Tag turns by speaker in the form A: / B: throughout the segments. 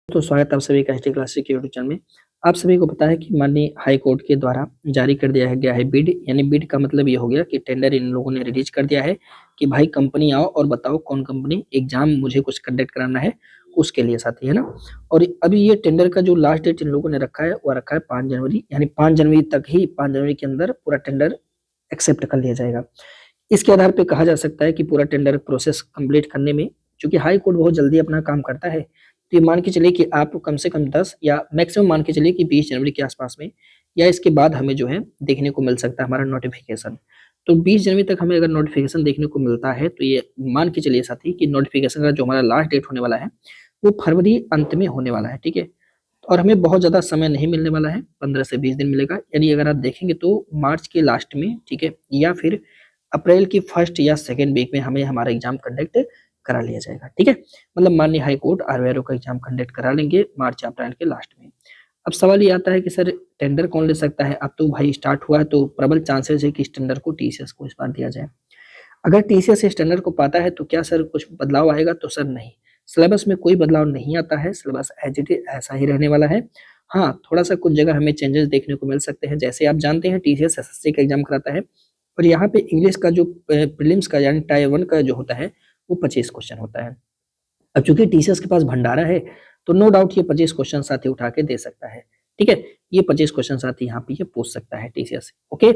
A: तो स्वागत है आप सभी का एचडी क्लासेस के यूट्यूब चैनल में। आप सभी को पता है कि माननीय हाई कोर्ट के द्वारा जारी कर दिया गया है बिड, यानी बिड का मतलब ये हो गया कि टेंडर इन लोगों ने रिलीज कर दिया है कि भाई कंपनी आओ और बताओ कौन कंपनी एग्जाम मुझे कुछ कंडक्ट कराना है उसके लिए साथी, है ना। और अभी ये टेंडर का जो लास्ट डेट इन लोगों ने रखा है वो रखा है 5 जनवरी, यानी 5 जनवरी तक ही 5 जनवरी के अंदर पूरा टेंडर एक्सेप्ट कर लिया जाएगा। इसके आधार पे कहा जा सकता है कि पूरा टेंडर प्रोसेस कंप्लीट करने में, चूंकि हाई कोर्ट बहुत जल्दी अपना काम करता है, तो ये मान के चलिए कि आप कम से कम 10 या मैक्सिमम मान के चलिए कि 20 जनवरी के आसपास में या इसके बाद हमें जो है देखने को मिल सकता है हमारा नोटिफिकेशन। तो 20 जनवरी तक हमें अगर नोटिफिकेशन देखने को मिलता है तो ये मान के चलिए साथी कि नोटिफिकेशन का जो हमारा लास्ट डेट होने वाला है वो फरवरी अंत में होने वाला है, ठीक है। और हमें बहुत ज़्यादा समय नहीं मिलने वाला है, 15 से 20 दिन मिलेगा, यानी अगर आप देखेंगे तो मार्च के लास्ट में, ठीक है, या फिर अप्रैल की फर्स्ट या सेकेंड वीक में हमें हमारा एग्जाम कंडक्ट करा लिया जाएगा, ठीक है। मतलब माननीय हाई कोर्ट आरओआरओ का एग्जाम कंडक्ट करा लेंगे मार्च या अप्रैल के लास्ट में। अब सवाल ये आता है कि सर टेंडर कौन ले सकता है? अब तो भाई स्टार्ट हुआ है तो प्रबल चांसेस है कि इस टेंडर को टीसीएस को इस बार दिया जाए। अगर टीसीएस इस टेंडर को पाता है तो क्या सर कुछ बदलाव आएगा? तो सर नहीं, सिलेबस में कोई बदलाव नहीं आता है, सिलेबस एज इट इज ऐसा ही रहने वाला है। हाँ, थोड़ा सा कुछ जगह हमें चेंजेस देखने को मिल सकते हैं, जैसे आप जानते हैं टीसीएस एसएससी का एग्जाम कराता है और यहाँ पे इंग्लिश का जो प्रीलिम्स का यानी टायर 1 का जो होता है वो 25 क्वेश्चन होता है। अब चूंकि टीसीएस के पास भंडारा है तो नो डाउट ये 25 क्वेश्चन साथी उठा के दे सकता है, ठीक है। ये 25 क्वेश्चन साथी यहाँ पे ये पूछ सकता है टीसीएस, ओके।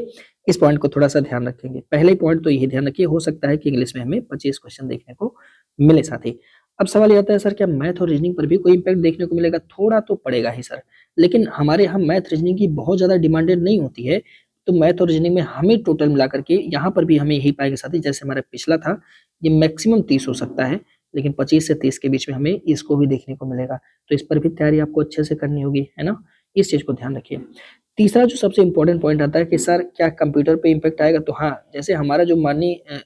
A: इस पॉइंट को थोड़ा सा ध्यान रखेंगे। पहले पॉइंट तो यही ध्यान रखिए, हो सकता है कि इंग्लिश में हमें 25 क्वेश्चन देखने को मिले साथी। अब सवाल ये आता है सर क्या मैथ और रीजनिंग पर भी कोई इम्पैक्ट देखने को मिलेगा? थोड़ा तो पड़ेगा ही सर, लेकिन हमारे यहाँ मैथ रीजनिंग की बहुत ज्यादा डिमांडेड नहीं होती है, तो मैथ और रीजनिंग में हमें टोटल मिला करके यहाँ पर भी हमें यही पाएंगे साथी, जैसे हमारा पिछला था ये मैक्सिमम 30 हो सकता है, लेकिन 25 से 30 के बीच में हमें इसको भी देखने को मिलेगा। तो इस पर भी तैयारी आपको अच्छे से करनी होगी, है ना। इस चीज को ध्यान रखिए। तीसरा जो सबसे इम्पोर्टेंट पॉइंट आता है कि सर क्या कंप्यूटर पे इम्पैक्ट आएगा? तो हाँ, जैसे हमारा जो माननीय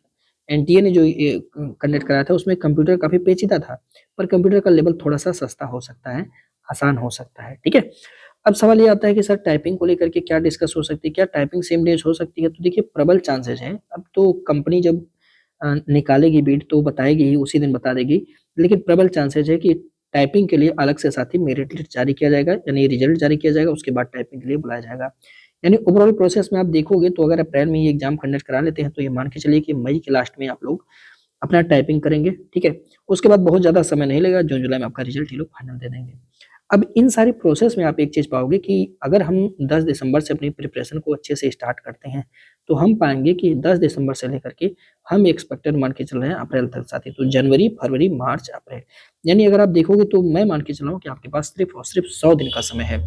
A: एनटीए ने जो कंडक्ट कराया था उसमें कंप्यूटर काफी पेचीदा था, पर कंप्यूटर का लेवल थोड़ा सा सस्ता हो सकता है, आसान हो सकता है, ठीक है। अब सवाल ये आता है कि सर टाइपिंग को लेकर के क्या डिस्कस हो सकती है, क्या टाइपिंग सेम डेज हो सकती है? तो देखिए प्रबल चांसेस हैं। अब तो कंपनी जब निकालेगी बिड तो बताएगी ही, उसी दिन बता देगी, लेकिन प्रबल चांसेस है कि टाइपिंग के लिए अलग से साथी मेरिट लिस्ट जारी किया जाएगा, यानी रिजल्ट जारी किया जाएगा, उसके बाद टाइपिंग के लिए बुलाया जाएगा। यानी ओवरऑल प्रोसेस में आप देखोगे तो अगर अप्रैल में ये एग्जाम कंडक्ट करा लेते हैं तो ये मान के चलिए कि मई के लास्ट में आप लोग अपना टाइपिंग करेंगे, ठीक है। उसके बाद बहुत ज़्यादा समय नहीं लगेगा, जून जुलाई में आपका रिजल्ट ये लोग फाइनल दे देंगे। अब इन सारी प्रोसेस में आप एक चीज़ पाओगे कि अगर हम 10 दिसंबर से अपनी प्रिपरेशन को अच्छे से स्टार्ट करते हैं, तो हम पाएँगे कि 10 दिसंबर से लेकर के हम एक्सपेक्टेड मान के चल रहे हैं अप्रैल तक साथी। तो जनवरी, फरवरी, मार्च, अप्रैल, यानी अगर आप देखोगे तो मैं मान के चल रहा हूँ कि आपके पास सिर्फ़ और सिर्फ़ 100 दिन का समय है।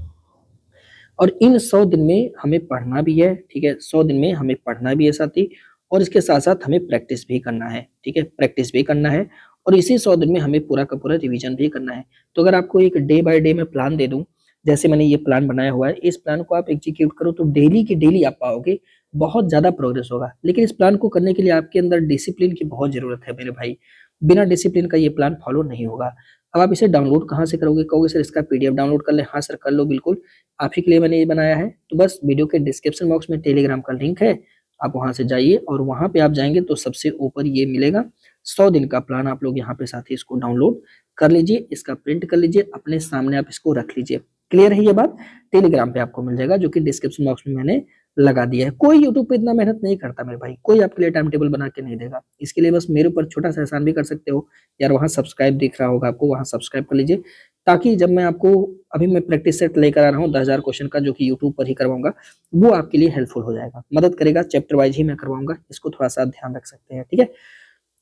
A: और इन 100 दिन में हमें पढ़ना भी है, ठीक है, 100 दिन में हमें पढ़ना भी है साथी, और इसके साथ-साथ हमें प्रैक्टिस भी करना है, ठीक है, प्रैक्टिस भी करना है और इसी 100 दिन में हमें पूरा का पूरा रिवीजन भी करना है। तो अगर आपको एक डे बाय डे मैं प्लान दे दूँ, जैसे मैंने ये प्लान बनाया हुआ है, इस प्लान को आप एग्ज़ीक्यूट करो तो डेली की डेली आप पाओगे बहुत ज़्यादा प्रोग्रेस होगा। लेकिन इस प्लान को करने के लिए आपके अंदर डिसिप्लिन की बहुत ज़रूरत है मेरे भाई, बिना डिसिप्लिन का ये प्लान फॉलो नहीं होगा। अब आप इसे डाउनलोड कहाँ से करोगे? कहोगे सर इसका पीडीएफ डाउनलोड कर लें, हाँ सर कर लो बिल्कुल। आप ही के लिए मैंने ये बनाया है। तो बस वीडियो के डिस्क्रिप्शन बॉक्स में टेलीग्राम का लिंक है, आप वहाँ से जाइए और वहाँ पे आप जाएँगे तो सबसे ऊपर ये मिलेगा 100 दिन का प्लान। आप लोग यहाँ पे साथी इसको डाउनलोड कर लीजिए, इसका प्रिंट कर लीजिए, अपने सामने आप इसको रख लीजिए। क्लियर है ये बात? टेलीग्राम पे आपको मिल जाएगा, जो कि डिस्क्रिप्शन बॉक्स में मैंने लगा दिया है। कोई यूट्यूब पे इतना मेहनत नहीं करता मेरे भाई, कोई आपके लिए टाइम टेबल बना के नहीं देगा। इसके लिए बस मेरे ऊपर छोटा-सा एहसान भी कर सकते हो, यार वहाँ सब्सक्राइब दिख रहा होगा आपको, वहाँ सब्सक्राइब कर लीजिए, ताकि जब मैं आपको अभी मैं प्रैक्टिस सेट लेकर आ रहा हूँ 10,000 क्वेश्चन का, जो कि यूट्यूब पर ही करवाऊँगा, वो आपके लिए हेल्पफुल हो जाएगा, मदद करेगा, चैप्टर वाइज़ ही मैं करवाऊँगा, इसको थोड़ा-सा ध्यान रख सकते हैं, ठीक है?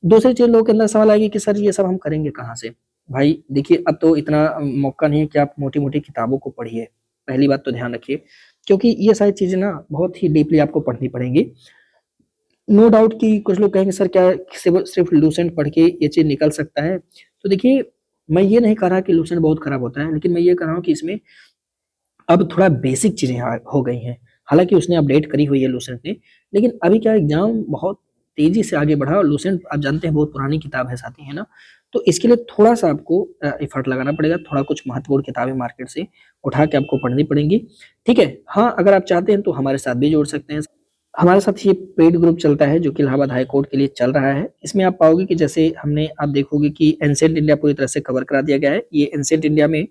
A: दूसरी चीज़ लोगों के अंदर सवाल आएगी कि सर ये सब हम करेंगे कहाँ से? भाई देखिए अब तो इतना मौका नहीं है कि आप मोटी-मोटी किताबों को पढ़िए, पहली बात तो ध्यान रखिए, क्योंकि ये सारी चीज़ें ना बहुत ही डीपली आपको पढ़नी पड़ेंगी। नो डाउट कि कुछ लोग कहेंगे सर क्या सिर्फ़ लूसेंट पढ़ के ये चीज़ निकल सकता है? तो देखिए, मैं ये नहीं कह रहा कि लूसेंट बहुत खराब होता है, लेकिन मैं ये कह रहा हूँ कि इसमें अब थोड़ा बेसिक चीज़ें हो गई हैं। हालाँकि उसने अपडेट करी हुई है लूसेंट ने, लेकिन अभी क्या एग्ज़ाम बहुत तेज़ी से आगे बढ़ा और लूसेंट आप जानते हैं बहुत पुरानी किताब है साथी, है ना? तो इसके लिए थोड़ा-सा आपको एफर्ट लगाना पड़ेगा, थोड़ा कुछ महत्वपूर्ण किताबें मार्केट से उठा के आपको पढ़नी पड़ेंगी, ठीक है? हाँ, अगर आप चाहते हैं तो हमारे साथ भी जुड़ सकते हैं। हमारे साथ ये पेड ग्रुप चलता है जो कि इलाहाबाद हाई कोर्ट के लिए चल रहा है। इसमें आप पाओगे कि जैसे आप देखोगे कि एंशिएंट इंडिया पूरी तरह से कवर करा दिया गया है। ये एंशिएंट इंडिया में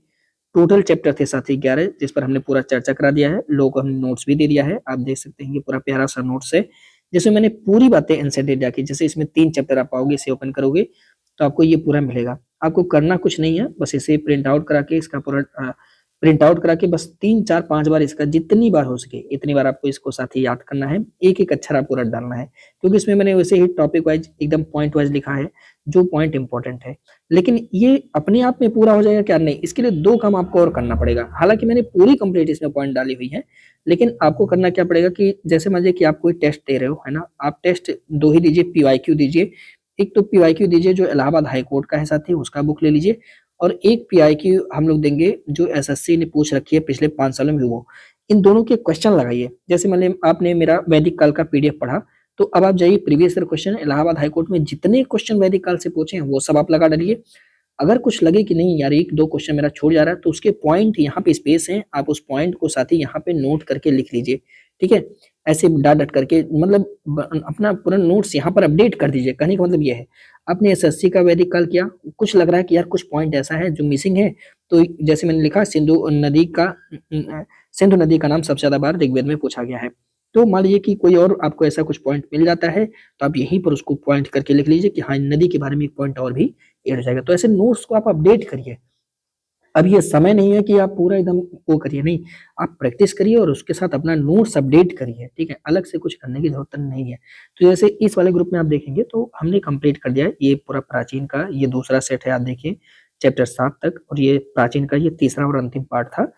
A: टोटल चैप्टर थे साथी 11, जिस पर हमने पूरा चर्चा करा दिया है। लोगों को हमने नोट्स भी दे दिया है, आप देख सकते हैं ये पूरा प्यारा सा नोट्स है जिसमें मैंने पूरी बातें आंसर दे दिया कि जैसे इसमें 3 चैप्टर आप पाओगे, इसे ओपन करोगे तो आपको ये पूरा मिलेगा। आपको करना कुछ नहीं है, बस इसे प्रिंट आउट करा के इसका पूरा प्रिंट आउट करा के बस 3 4 5 बार इसका जितनी बार हो सके इतनी बार आपको इसको साथी याद करना है। एक एक अक्षर आपको रट डालना है, क्योंकि इसमें मैंने वैसे ही टॉपिक वाइज एकदम पॉइंट वाइज लिखा है जो पॉइंट इंपॉर्टेंट है। लेकिन ये अपने आप में पूरा हो जाएगा क्या? नहीं, इसके लिए 2 काम आपको और करना पड़ेगा। हालांकि मैंने पूरी कंप्लीट इसमें पॉइंट डाली हुई है, लेकिन आपको करना क्या पड़ेगा कि जैसे मान लीजिए कि आप कोई टेस्ट दे रहे हो, है ना, आप टेस्ट 2 ही दीजिए, पीवाईक्यू दीजिए। एक तो पीवाईक्यू दीजिए जो इलाहाबाद हाई कोर्ट का है साथी, उसका बुक ले लीजिए, और एक पीआईक्यू हम लोग देंगे जो एसएससी ने पूछ रखी है पिछले 5 सालों में वो। इन दोनों के क्वेश्चन लगाइए। जैसे मान लीजिए आपने मेरा वैदिक काल का पीडीएफ पढ़ा, तो अब आप जाइए previous year question Allahabad high court में जितने क्वेश्चन वैदिक काल से पूछे हैं वो सब आप लगा डालिए। अगर कुछ लगे कि नहीं यार 1-2 क्वेश्चन मेरा छूट जा रहा है, तो उसके पॉइंट यहाँ पे स्पेस है, आप उस पॉइंट को साथ ही यहाँ पे नोट करके लिख लीजिए, ठीक है? ऐसे डाट डट करके मतलब अपना पूरा नोट्स यहाँ पर अपडेट कर दीजिए। कहने का मतलब ये है, आपने एसएससी का वैदिक काल किया, कुछ लग रहा है कि यार कुछ पॉइंट ऐसा है जो मिसिंग है, तो जैसे मैंने लिखा सिंधु नदी का नाम सबसे ज्यादा बार ऋग्वेद में पूछा गया है। तो मान लीजिए कि कोई और आपको ऐसा कुछ पॉइंट मिल जाता है, तो आप यहीं पर उसको पॉइंट करके लिख लीजिए कि हाँ नदी के बारे में एक पॉइंट और भी ऐड हो जाएगा। तो ऐसे नोट्स को आप अपडेट करिए। अब ये समय नहीं है कि आप पूरा एकदम वो करिए, नहीं, आप प्रैक्टिस करिए और उसके साथ अपना नोट्स अपडेट करिए, ठीक है? अलग से कुछ करने की जरूरत नहीं है। तो जैसे इस वाले ग्रुप में आप देखेंगे तो हमने कंप्लीट कर दिया है ये पूरा प्राचीन का, ये दूसरा सेट है, आप देखिए चैप्टर 7 तक, और ये प्राचीन का ये तीसरा और अंतिम पार्ट था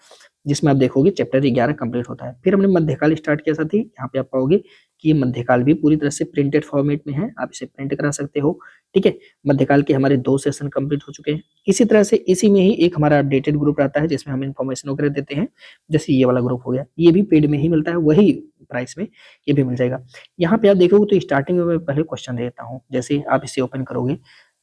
A: जिसमें आप देखोगे चैप्टर 11 कंप्लीट होता है। फिर हमने मध्यकाल स्टार्ट किया साथी, यहाँ पे आप पाओगे कि ये मध्यकाल भी पूरी तरह से प्रिंटेड फॉर्मेट में है, आप इसे प्रिंट करा सकते हो, ठीक है? मध्यकाल के हमारे 2 सेशन कंप्लीट हो चुके हैं। इसी तरह से इसी में ही एक हमारा अपडेटेड ग्रुप रहता है जिसमें हम इन्फॉर्मेशन वगैरह देते हैं, जैसे ये वाला ग्रुप हो गया, ये भी पेड में ही मिलता है, वही प्राइस में ये भी मिल जाएगा। यहाँ पे आप देखोगे तो स्टार्टिंग में मैं पहले क्वेश्चन दे देता हूँ, जैसे आप इसे ओपन करोगे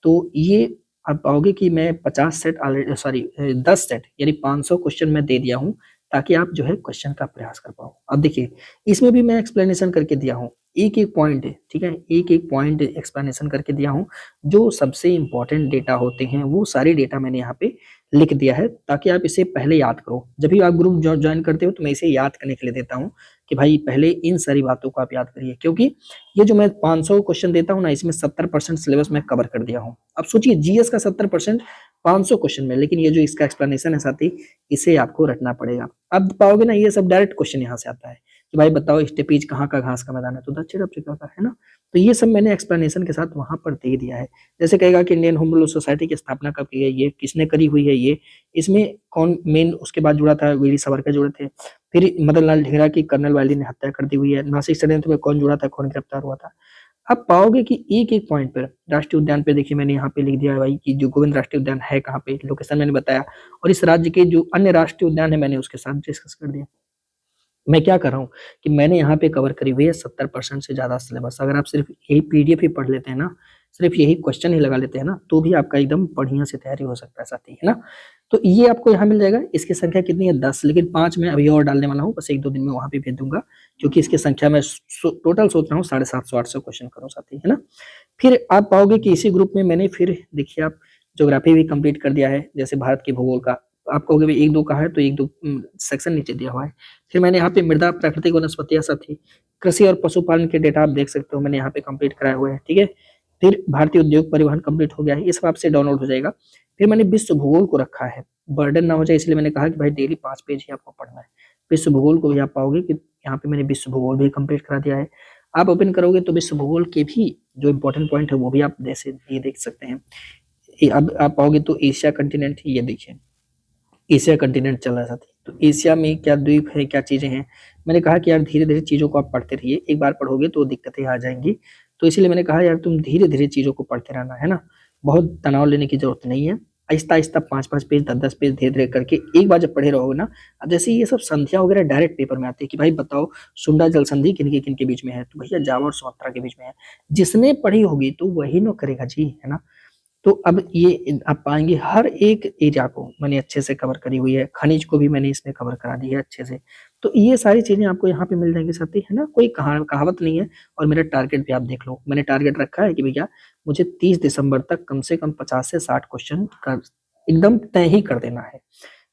A: तो ये आप पाओगे कि मैं 50 सेट ऑलरेडी, सॉरी 10 सेट यानी 500 क्वेश्चन मैं दे दिया हूँ, ताकि आप जो है क्वेश्चन का प्रयास कर पाओ। अब देखिए इसमें भी मैं एक्सप्लेनेशन करके दिया हूँ, एक एक पॉइंट, ठीक है, एक एक पॉइंट एक्सप्लेनेशन करके दिया हूँ। जो सबसे इंपॉर्टेंट डेटा होते हैं वो सारे डेटा मैंने यहाँ पे लिख दिया है, ताकि आप इसे पहले याद करो। जब भी आप ग्रुप ज्वाइन करते हो तो मैं इसे याद करने के लिए देता हूँ कि भाई पहले इन सारी बातों को आप याद करिए, क्योंकि ये जो मैं 500 क्वेश्चन देता हूँ ना, इसमें 70% सिलेबस मैं कवर कर दिया हूँ। अब सोचिए जीएस का 70% 500 क्वेश्चन में, लेकिन ये जो इसका एक्सप्लेनेशन है साथी, इसे आपको रटना पड़ेगा। अब पाओगे ना ये सब डायरेक्ट क्वेश्चन यहाँ से आता है कि भाई बताओ स्टेपीज कहाँ का घास का मैदान है, तो दक्षिण अफ्रीका का, है ना? तो ये सब मैंने एक्सप्लेनेशन के साथ वहां पर दे दिया है। जैसे कहेगा कि इंडियन होम रूल सोसाइटी की स्थापना कब की है, ये किसने करी हुई है, ये इसमें कौन मेन उसके बाद जुड़ा था, वीर सावरकर जुड़े थे, फिर मदन लाल ढींगरा की कर्नल वायली ने हत्या कर दी हुई है, नासिक षड्यंत्र में कौन जुड़ा था, कौन गिरफ्तार हुआ था। आप पाओगे कि एक एक पॉइंट पर, राष्ट्रीय उद्यान पे देखिए मैंने यहाँ पे लिख दिया है भाई कि जो गोविंद राष्ट्रीय उद्यान है कहाँ पे, लोकेशन मैंने बताया, और इस राज्य के जो अन्य राष्ट्रीय उद्यान है मैंने उसके साथ डिस्कस कर दिया। मैं क्या कर रहा हूँ कि मैंने यहाँ पे कवर करी हुई है 70% से ज्यादा सिलेबस। अगर आप सिर्फ यही पीडीएफ ही पढ़ लेते हैं ना, सिर्फ यही क्वेश्चन ही लगा लेते हैं ना, तो भी आपका एकदम बढ़िया से तैयारी हो सकता है साथी, है ना? तो ये आपको यहाँ मिल जाएगा। इसकी संख्या कितनी है? 10, लेकिन 5 मैं अभी और डालने वाला हूँ, बस 1-2 दिन में वहां पे भेज दूंगा, क्योंकि इसकी संख्या मैं टोटल सोच रहा हूँ 750-800 क्वेश्चन करूँ साथी, है ना? फिर आप पाओगे कि इसी ग्रुप में मैंने फिर देखिए आप ज्योग्राफी भी कंप्लीट कर दिया है, जैसे भारत के भूगोल का। आप कहोगे भाई 1-2 का है तो 1-2 सेक्शन नीचे दिया हुआ है। फिर मैंने यहाँ पे मृदा, प्राकृतिक वनस्पतियां साथी, कृषि और पशुपालन के डेटा आप देख सकते हो, मैंने यहाँ पे कंप्लीट कराए हुए हैं, ठीक है? फिर भारतीय उद्योग परिवहन कंप्लीट हो गया है, इस हिसाब से डाउनलोड हो जाएगा। फिर मैंने विश्व भूगोल को रखा है, बर्डन ना हो जाए इसलिए मैंने कहा कि भाई डेली 5 पेज ही आपको पढ़ना है। विश्व भूगोल को भी आप पाओगे कि यहाँ पे मैंने विश्व भूगोल भी कंप्लीट करा दिया है। आप ओपन करोगे तो विश्व भूगोल के भी जो इंपॉर्टेंट पॉइंट है वो भी आप जैसे ये देख सकते हैं। अब आप पाओगे तो एशिया कंटिनेंट, ये देखिए एशिया कंटिनेंट चल रहा है साथी, तो एशिया में क्या द्वीप है, क्या चीजें हैं। मैंने कहा कि यार धीरे धीरे चीजों को आप पढ़ते रहिए, एक बार पढ़ोगे तो दिक्कतें आ जाएंगी, तो इसीलिए मैंने कहा यार तुम धीरे धीरे चीजों को पढ़ते रहना, है ना? बहुत तनाव लेने की जरूरत नहीं है, आहिस्ता आहिस्ता 5-5 पेज 10-10 पेज धीरे धीरे करके एक बार जब पढ़े रहोगे ना। अब जैसे ये सब संध्या वगैरह डायरेक्ट पेपर में आती है कि भाई बताओ सुंडा जल संधि किन के बीच में है, तो भैया जावा और सुमात्रा के बीच में है। जिसने पढ़ी होगी तो वही न करेगा जी, है ना? तो अब ये आप पाएंगे हर एक एरिया को मैंने अच्छे से कवर करी हुई है, खनिज को भी मैंने इसमें कवर करा दी है अच्छे से। तो ये सारी चीजें आपको यहाँ पे मिल जाएंगी साथी, है ना? कोई कहावत नहीं है। और मेरा टारगेट भी आप देख लो, मैंने टारगेट रखा है कि भैया मुझे 30 दिसंबर तक कम से कम 50 से 60 क्वेश्चन कर एकदम तय ही कर देना है।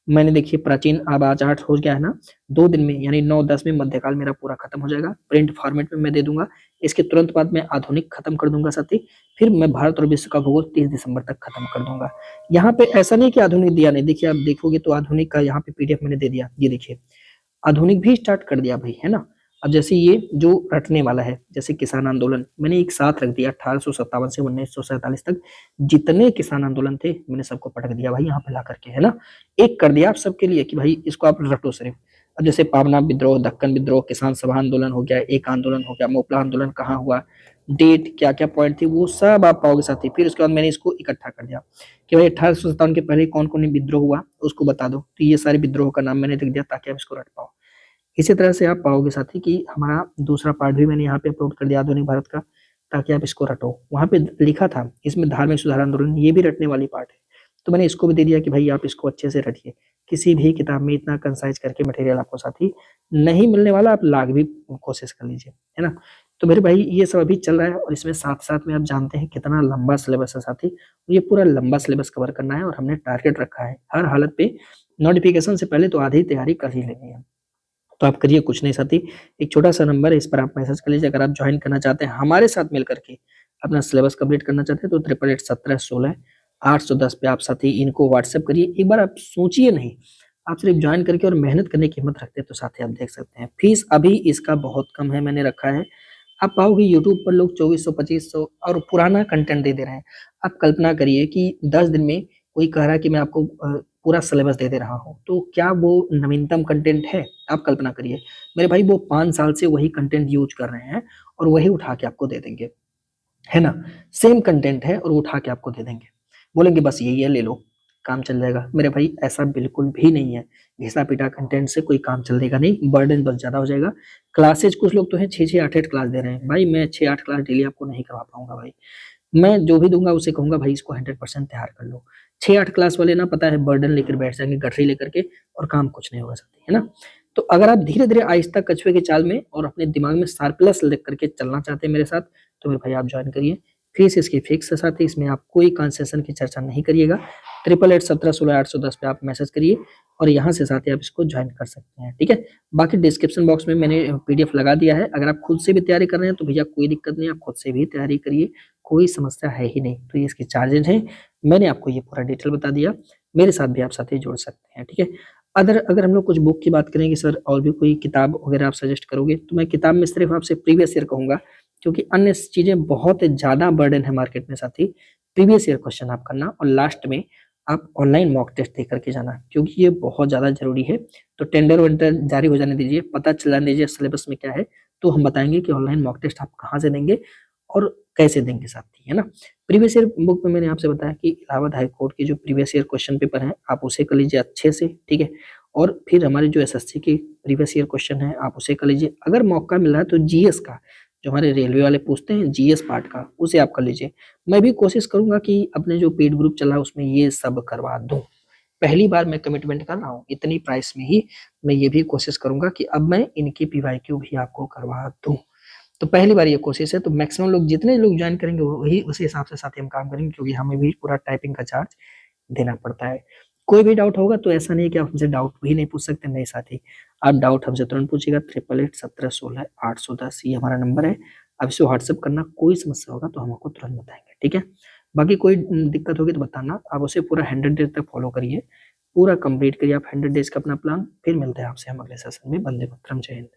A: मैंने देखिए प्राचीन अब आज 8 हो गया है ना, 2 दिन में यानी 9-10 में मध्यकाल मेरा पूरा खत्म हो जाएगा। प्रिंट फॉर्मेट में मैं दे दूँगा। इसके तुरंत बाद मैं आधुनिक खत्म कर दूँगा साथी। फिर मैं भारत और विश्व का भूगोल 30 दिसंबर तक खत्म कर दूँगा। यहाँ पे ऐसा नहीं कि आधुनिक दिया नहीं, देखिए आप देखोगे तो आधुनिक का यहाँ पे पीडीएफ मैंने दे दिया। ये देखिए, आधुनिक भी स्टार्ट कर दिया भाई, है ना? अब जैसे ये जो रटने वाला है, जैसे किसान आंदोलन मैंने एक साथ रख दिया 1857 से 1947 तक जितने किसान आंदोलन थे मैंने सबको पटक दिया भाई यहाँ पे ला करके, है ना? एक कर दिया आप सबके लिए कि भाई इसको आप रटो सिर्फ। अब जैसे पावना विद्रोह, दक्कन विद्रोह, किसान सभा आंदोलन हो गया, एक आंदोलन हो गया, मोपला आंदोलन कहाँ हुआ, डेट क्या क्या पॉइंट थी वो सब आप पाओगे साथी। फिर उसके बाद मैंने इसको इकट्ठा कर दिया कि भाई 1857 के पहले कौन कौन विद्रोह हुआ उसको बता दो, तो ये सारे विद्रोह का नाम मैंने लिख दिया ताकि आप इसको रट पाओ। इसी तरह से आप पाओगे साथी कि हमारा दूसरा पार्ट भी मैंने यहाँ पे अपलोड कर दिया आधुनिक भारत का, ताकि आप इसको रटो। वहाँ पे लिखा था इसमें धार्मिक सुधार आंदोलन, ये भी रटने वाली पार्ट है, तो मैंने इसको भी दे दिया कि भाई आप इसको अच्छे से रटिए। किसी भी किताब में इतना कंसाइज करके मटेरियल आपको साथी नहीं मिलने वाला, आप लाख भी कोशिश कर लीजिए, है ना? तो मेरे भाई ये सब अभी चल रहा है और इसमें साथ साथ में आप जानते हैं कितना लंबा सिलेबस है साथी। ये पूरा लंबा सिलेबस कवर करना है और हमने टारगेट रखा है हर हालत पे नोटिफिकेशन से पहले तो आधी तैयारी कर ही लेनी है। तो आप करिए कुछ नहीं साथी, एक छोटा-सा नंबर है इस पर आप मैसेज कर लीजिए अगर आप जॉइन करना चाहते हैं हमारे साथ मिल करके अपना सिलेबस कंप्लीट करना चाहते हैं तो 8881716810 पे आप साथी इनको व्हाट्सएप करिए। एक बार आप सोचिए नहीं, आप सिर्फ जॉइन करके और मेहनत करने की हिम्मत रखते हैं तो साथी आप देख सकते हैं। फीस अभी इसका बहुत कम है, मैंने रखा है। आप पाओगे यूट्यूब पर लोग 2400 2500 और पुराना कंटेंट दे रहे हैं। आप कल्पना करिए कि 10 दिन में कोई कह रहा है कि मैं आपको पूरा सिलेबस दे रहा हूँ, तो क्या वो नवीनतम कंटेंट है? आप कल्पना करिए। मेरे भाई वो 5 साल से वही कंटेंट यूज़ कर रहे हैं और वही उठा के आपको दे देंगे, है ना? सेम कंटेंट है और वो उठा के आपको दे देंगे। बोलेंगे बस यही है ले लो, काम चल जाएगा। मेरे भाई ऐसा बिल्कुल भी नहीं है। घिसा-पिटा कंटेंट से कोई काम चलेगा नहीं, बर्डन बस ज़्यादा हो जाएगा। क्लासेज़ कुछ लोग तो हैं 6-6 8-8 क्लास दे रहे हैं। भाई मैं 6-8 क्लास डेली आपको नहीं करवा पाऊँगा भाई। मैं जो भी दूँगा उसे कहूँगा भाई इसको 100% तैयार कर लो। 6-8 क्लास वाले ना पता है बर्डन लेकर बैठ जाएँगे गठरी लेकर के और काम कुछ नहीं होगा साथी, है ना? तो अगर आप धीरे-धीरे आहिस्ता कछुए की चाल में और अपने दिमाग में शार्पनेस लेकर करके चलना चाहते हैं मेरे साथ, तो मेरे भाई आप जॉइन करिए। फीस इसकी फिक्स है साथी, इसमें आप कोई कंसेशन की चर्चा नहीं करिएगा। 8881716810 पे आप मैसेज करिए और यहाँ से साथी आप इसको जॉइन कर सकते हैं, ठीक है? बाकी डिस्क्रिप्शन बॉक्स में मैंने पीडीएफ लगा दिया है। अगर आप खुद से भी तैयारी कर रहे हैं तो भैया कोई दिक्कत नहीं, आप खुद से भी तैयारी करिए, कोई समस्या है ही नहीं। तो ये इसके चार्जेज़ हैं, मैंने आपको ये पूरा डिटेल बता दिया। मेरे साथ भी आप साथी जुड़ सकते हैं, ठीक है? अगर हम लोग कुछ बुक की बात करें कि सर और भी कोई किताब वगैरह आप सजेस्ट करोगे, तो मैं किताब में सिर्फ़ आपसे प्रीवियस ईयर कहूँगा, क्योंकि अन्य चीज़ें बहुत ज़्यादा बर्डन है मार्केट में साथी। प्रीवियस ईयर क्वेश्चन आप करना और लास्ट में आप ऑनलाइन मॉक टेस्ट दे करके जाना, क्योंकि ये बहुत ज़्यादा ज़रूरी है। तो टेंडर-वेंडर जारी हो जाने दीजिए, पता चलाने दीजिए सिलेबस में क्या है, तो हम बताएँगे कि ऑनलाइन मॉक टेस्ट आप कहाँ से देंगे और कैसे देंगे साथी, है ना? प्रीवियस ईयर बुक में मैंने आपसे बताया कि इलाहाबाद हाई कोर्ट के जो प्रीवियस ईयर क्वेश्चन पेपर हैं, आप उसे कर लीजिए अच्छे से, ठीक है? और फिर हमारे जो एसएससी के प्रीवियस ईयर क्वेश्चन हैं, आप उसे कर लीजिए। अगर मौका मिल रहा है तो जीएस का, जो हमारे रेलवे वाले पूछते हैं जीएस पार्ट का, उसे आप कर लीजिए। मैं भी कोशिश करूँगा कि अपने जो पेड ग्रुप चल रहा है उसमें ये सब करवा दूँ। पहली बार मैं कमिटमेंट कर रहा हूँ, इतनी प्राइस में ही मैं ये भी कोशिश करूँगा कि अब मैं इनकी पीवाईक्यू भी आपको करवा दूँ। तो पहली बार ये कोशिश है, तो मैक्सिमम लोग जितने लोग जॉइन करेंगे वही उसी हिसाब से साथी हम काम करेंगे, क्योंकि हमें भी पूरा टाइपिंग का चार्ज देना पड़ता है। कोई भी डाउट होगा तो ऐसा नहीं है कि आप हमसे डाउट भी नहीं पूछ सकते, नहीं साथी। आप डाउट हमसे तुरंत पूछिएगा, 8881716810 ये हमारा नंबर है। आप इसे व्हाट्सएप करना, कोई समस्या होगा तो हम आपको तुरंत बताएँगे, ठीक है? बाकी कोई दिक्कत होगी तो बताना, आप उसे पूरा 100 डेज़ तक फॉलो करिए, पूरा कंप्लीट करिए आप 100 डेज़ का अपना प्लान, फिर मिलते हैं आपसे हम अगले सेशन में। वंदे मातरम, जय हिंद।